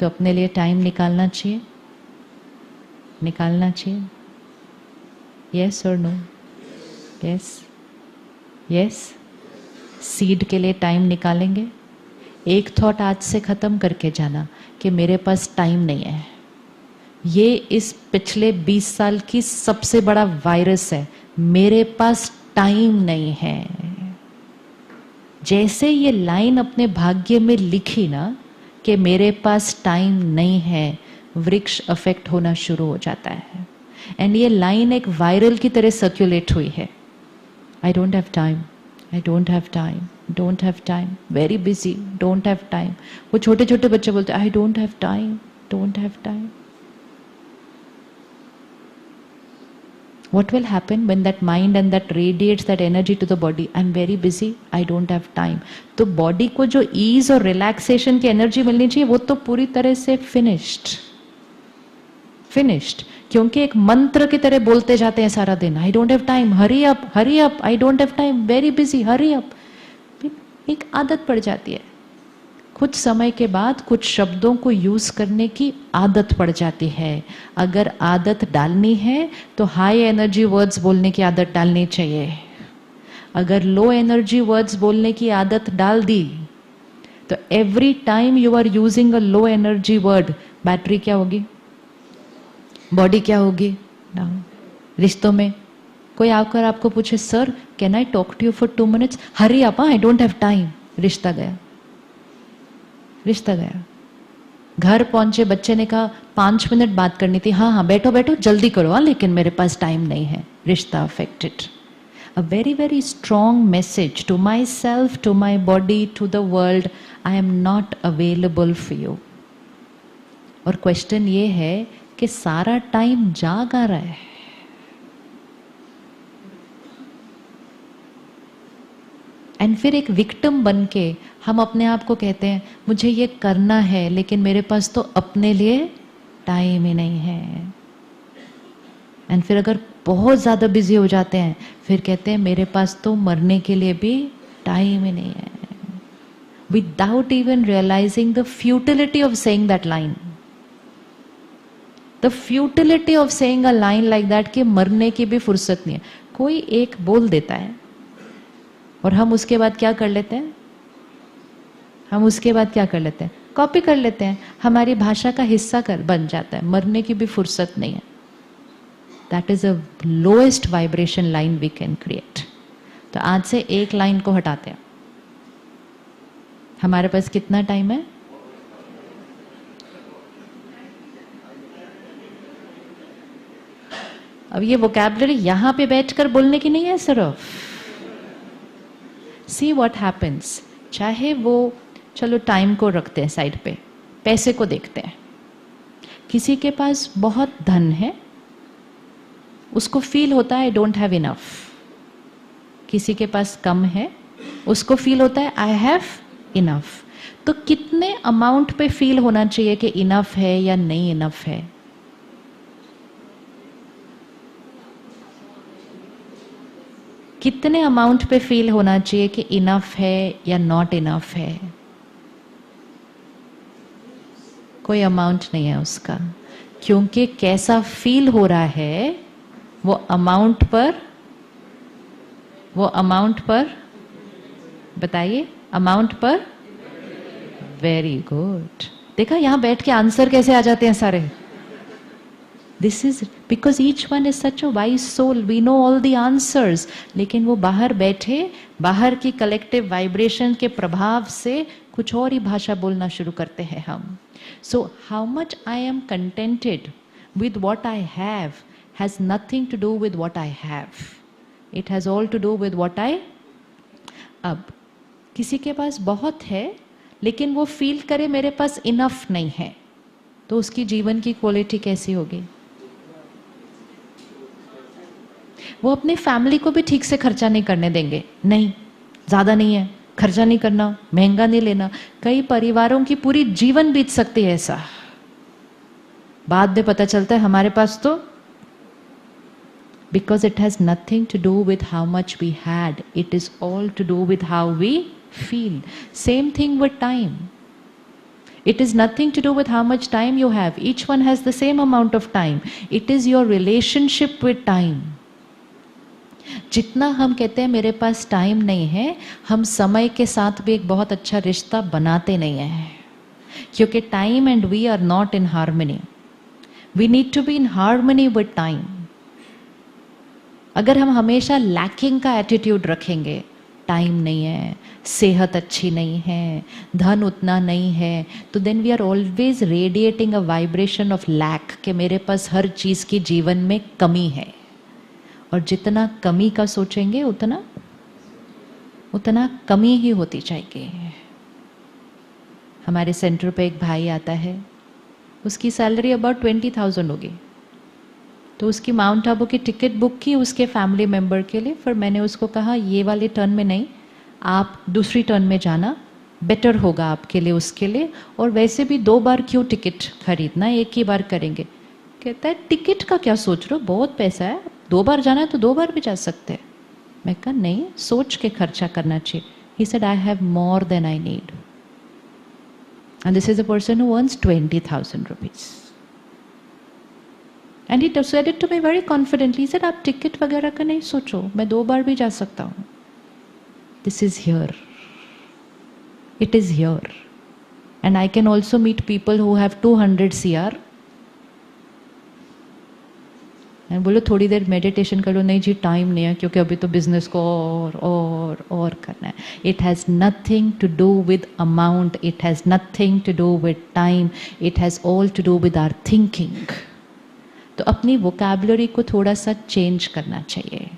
तो अपने लिए टाइम निकालना चाहिए, निकालना चाहिए। यस और नो? Yes, yes. सीड के लिए टाइम निकालेंगे। एक थॉट आज से खत्म करके जाना कि मेरे पास टाइम नहीं है। ये इस पिछले 20 साल की सबसे बड़ा वायरस है, मेरे पास टाइम नहीं है। जैसे ये लाइन अपने भाग्य में लिखी ना कि मेरे पास टाइम नहीं है, वृक्ष अफेक्ट होना शुरू हो जाता है। एंड ये लाइन एक वायरल की तरह सर्कुलेट हुई है। आई don't have time, I don't have time, don't have time, very busy, don't have time. वो छोटे छोटे बच्चे बोलते हैं आई don't have time, don't have time. What will happen when that mind and that radiates that energy to the body? I'm very busy, I don't have time. तो body को जो ease और रिलैक्सेशन की एनर्जी मिलनी चाहिए वो तो पूरी तरह से फिनिश्ड, क्योंकि एक मंत्र की तरह बोलते जाते हैं सारा दिन, आई don't have time, hurry up, Hari up, I don't have time, very busy, hurry up. एक आदत पड़ जाती है। कुछ समय के बाद कुछ शब्दों को यूज करने की आदत पड़ जाती है। अगर आदत डालनी है तो हाई एनर्जी वर्ड्स बोलने की आदत डालनी चाहिए। अगर लो एनर्जी वर्ड्स बोलने की आदत डाल दी तो every time you are using a low energy word, battery क्या होगी, बॉडी क्या होगी, डाउन। रिश्तों में कोई आकर आपको पूछे sir can I talk to you for 2 minutes, hurry up, I don't have time, रिश्ता गया, रिश्ता गया। घर पहुंचे बच्चे ने कहा 5 मिनट बात करनी थी, हाँ हाँ बैठो बैठो जल्दी करो, हाँ लेकिन मेरे पास टाइम नहीं है, रिश्ता affected. A very very strong message to myself, to my body, to the world, I am not available for you. और क्वेश्चन ये है कि सारा टाइम जाग आ रहा है, एंड फिर एक विक्टिम बन के हम अपने आप को कहते हैं मुझे ये करना है लेकिन मेरे पास तो अपने लिए टाइम ही नहीं है। एंड फिर अगर बहुत ज़्यादा बिजी हो जाते हैं फिर कहते हैं मेरे पास तो मरने के लिए भी टाइम ही नहीं है, without even realising the futility of saying that line, the futility of saying a line like that कि मरने की भी फुर्सत नहीं है। कोई एक बोल देता है और हम उसके बाद क्या कर लेते हैं, हम उसके बाद क्या कर लेते हैं, कॉपी कर लेते हैं, हमारी भाषा का हिस्सा कर बन जाता है। मरने की भी फुर्सत नहीं है। That is a lowest vibration line we can create. तो आज से एक लाइन को हटाते हैं। हमारे पास कितना टाइम है? अब ये वोकैबुलरी यहां पे बैठकर बोलने की नहीं है सिर्फ। सी व्हाट हैपेंस, चाहे वो चलो टाइम को रखते हैं साइड पे, पैसे को देखते हैं। किसी के पास बहुत धन है, उसको फील होता है आई डोंट हैव इनफ। किसी के पास कम है, उसको फील होता है आई हैव इनफ। तो कितने अमाउंट पे फील होना चाहिए कि इनफ है या नहीं इनफ है? कितने अमाउंट पे फील होना चाहिए कि इनफ है या नॉट इनफ है? कोई अमाउंट नहीं है उसका, क्योंकि कैसा फील हो रहा है वो अमाउंट पर बताइए, अमाउंट पर। वेरी गुड, देखा यहां बैठ के आंसर कैसे आ जाते हैं सारे। This is because each one is such a wise soul, we know all the answers. लेकिन वो बाहर बैठे, बाहर की कलेक्टिव वाइब्रेशन के प्रभाव से कुछ और ही भाषा बोलना शुरू करते हैं हम। So how much I am contented with what I have has nothing to do with what I have, it has all to do with what I. अब किसी के पास बहुत है लेकिन वो फील करे मेरे पास इनफ नहीं है, तो उसकी जीवन की क्वालिटी कैसी होगी? वो अपनी फैमिली को भी ठीक से खर्चा नहीं करने देंगे, नहीं ज्यादा नहीं है, खर्चा नहीं करना, महंगा नहीं लेना। कई परिवारों की पूरी जीवन बीत सकती है ऐसा, बाद में पता चलता है हमारे पास तो, because it has nothing to do with how much we had, it is all to do with how we feel. Same thing with time. It is nothing to do with how much time you have. Each one has the same amount of time. It is your relationship with time. जितना हम कहते हैं मेरे पास time नहीं है, हम समय के साथ भी एक बहुत अच्छा रिश्ता बनाते नहीं हैं, क्योंकि time and we are not in harmony. We need to be in harmony with time. अगर हम हमेशा लैकिंग का एटीट्यूड रखेंगे, टाइम नहीं है, सेहत अच्छी नहीं है, धन उतना नहीं है, तो then we are always radiating a vibration of lack, कि मेरे पास हर चीज़ की जीवन में कमी है. और जितना कमी का सोचेंगे उतना कमी ही होती जाएगी. हमारे सेंटर पे एक भाई आता है, उसकी सैलरी अबाउट 20,000 होगी, तो उसकी माउंट आबू की टिकट बुक की उसके फैमिली मेम्बर के लिए. फिर मैंने उसको कहा ये वाले टर्न में नहीं, आप दूसरी टर्न में जाना, बेटर होगा आपके लिए, उसके लिए. और वैसे भी 2 बार क्यों टिकट खरीदना, एक ही बार करेंगे. कहता है टिकट का क्या सोच रहे हो, बहुत पैसा है, 2 बार जाना है तो 2 बार भी जा सकते हैं. मैं कहा नहीं, सोच के खर्चा करना चाहिए. He said I have more than I need. And this is a person who earns 20,000 rupees. And he said it to me very confidently. He said आप टिकट वगैरह का नहीं सोचो, मैं 2 बार भी जा सकता हूँ. This is here, it is here. And I can also meet people who have 200 CR. बोलो थोड़ी देर मेडिटेशन कर लो, नहीं जी टाइम नहीं है, क्योंकि अभी तो बिजनेस को और करना है. It has nothing to do with amount, it has nothing to do with time, it has all to do with our thinking. तो अपनी वोकैबुलरी को थोड़ा सा चेंज करना चाहिए.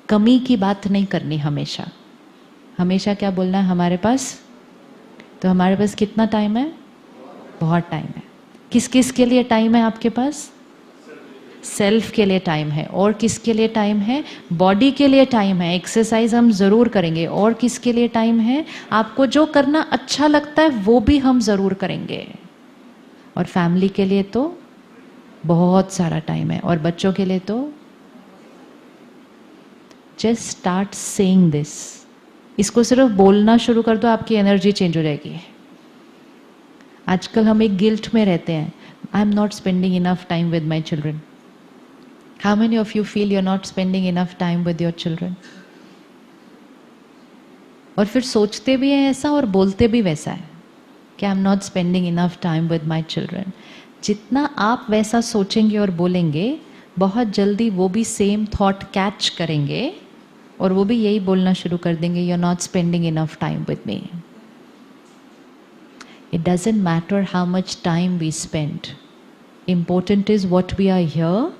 कमी की बात नहीं करनी हमेशा. हमेशा क्या बोलना है हमारे पास, तो हमारे पास कितना टाइम है, बहुत टाइम है. किस किस के लिए टाइम है आपके पास, सेल्फ के लिए टाइम है. और किसके लिए टाइम है, बॉडी के लिए टाइम है, एक्सरसाइज हम ज़रूर करेंगे. और किसके लिए टाइम है, आपको जो करना अच्छा लगता है वो भी हम ज़रूर करेंगे. और फैमिली के लिए तो बहुत सारा टाइम है. और बच्चों के लिए तो जस्ट स्टार्ट सेइंग दिस. इसको सिर्फ बोलना शुरू कर दो, आपकी एनर्जी चेंज हो जाएगी. आजकल हम एक गिल्ट में रहते हैं, आई am not spending enough time with my children. How many of you feel you're not spending enough time with your children? और फिर सोचते भी हैं ऐसा और बोलते भी वैसा है कि आई am not spending enough time with my children. जितना आप वैसा सोचेंगे और बोलेंगे, बहुत जल्दी वो भी सेम थॉट कैच करेंगे और वो भी यही बोलना शुरू कर देंगे, you are not spending enough time with me. It doesn't matter how much time we spend. Important is what we are here,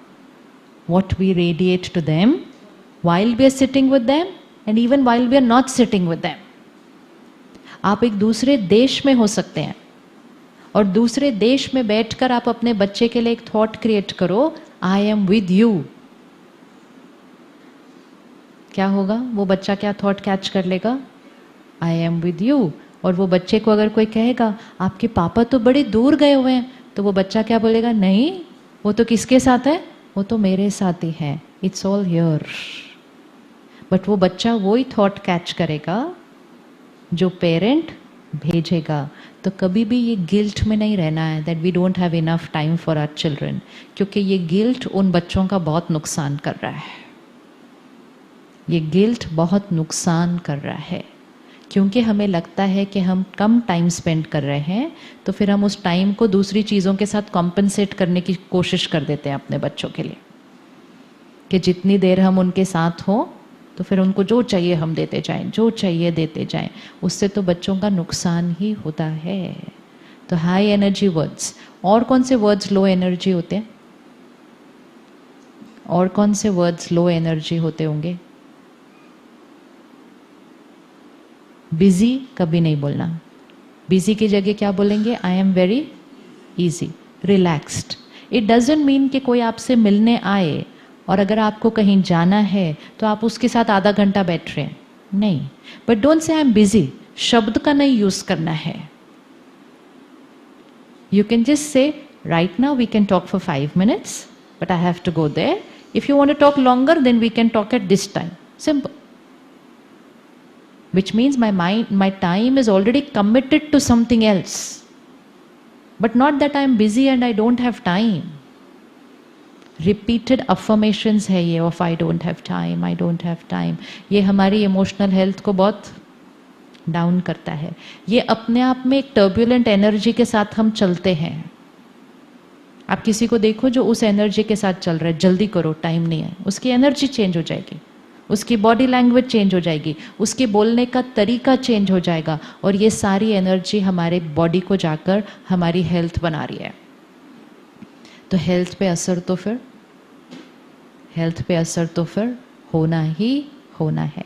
what we radiate to them while we are sitting with them and even while we are not sitting with them. आप एक दूसरे देश में हो सकते हैं और दूसरे देश में बैठकर आप अपने बच्चे के लिए एक थॉट क्रिएट करो, आई एम विद यू. क्या होगा, वो बच्चा क्या थॉट कैच कर लेगा, आई एम विद यू. और वो बच्चे को अगर कोई कहेगा आपके पापा तो बड़े दूर गए हुए हैं, तो वो बच्चा क्या बोलेगा, नहीं वो तो किसके साथ है, वो तो मेरे साथ ही है, इट्स ऑल हियर. बट वो बच्चा वही थॉट कैच करेगा जो पेरेंट भेजेगा. तो कभी भी ये गिल्ट में नहीं रहना है that we don't have enough time for our children, क्योंकि ये गिल्ट उन बच्चों का बहुत नुकसान कर रहा है. ये गिल्ट बहुत नुकसान कर रहा है, क्योंकि हमें लगता है कि हम कम टाइम स्पेंड कर रहे हैं, तो फिर हम उस टाइम को दूसरी चीज़ों के साथ कॉम्पनसेट करने की कोशिश कर देते हैं अपने बच्चों के लिए, कि जितनी देर हम उनके साथ हों तो फिर उनको जो चाहिए हम देते जाएं, जो चाहिए देते जाएं. उससे तो बच्चों का नुकसान ही होता है. तो हाई एनर्जी वर्ड्स. और कौन से वर्ड्स लो एनर्जी होते हैं, और कौन से वर्ड्स लो एनर्जी होते होंगे. बिजी कभी नहीं बोलना. बिजी की जगह क्या बोलेंगे, I am very easy, relaxed. It doesn't mean कि कोई आपसे मिलने आए और अगर आपको कहीं जाना है तो आप उसके साथ आधा घंटा बैठ रहे हैं, नहीं. But don't say I am busy, शब्द का नहीं यूज करना है. You can just say right now we can talk for 5 minutes but I have to go there. If you want to talk longer then we can talk at this time. Simple. Which means my time is already committed to something else. But not that I am busy and I don't have time. Repeated affirmations है ये of I don't have time, I don't have time. ये हमारी emotional health को बहुत down करता है. ये अपने आप में एक टर्बुलेंट एनर्जी के साथ हम चलते हैं. आप किसी को देखो जो उस एनर्जी के साथ चल रहा है, जल्दी करो, टाइम नहीं है, उसकी एनर्जी चेंज हो जाएगी, उसकी बॉडी लैंग्वेज चेंज हो जाएगी, उसके बोलने का तरीका चेंज हो जाएगा, और ये सारी एनर्जी हमारे बॉडी को जाकर हमारी हेल्थ बना रही है. तो हेल्थ पे असर तो फिर होना ही होना है.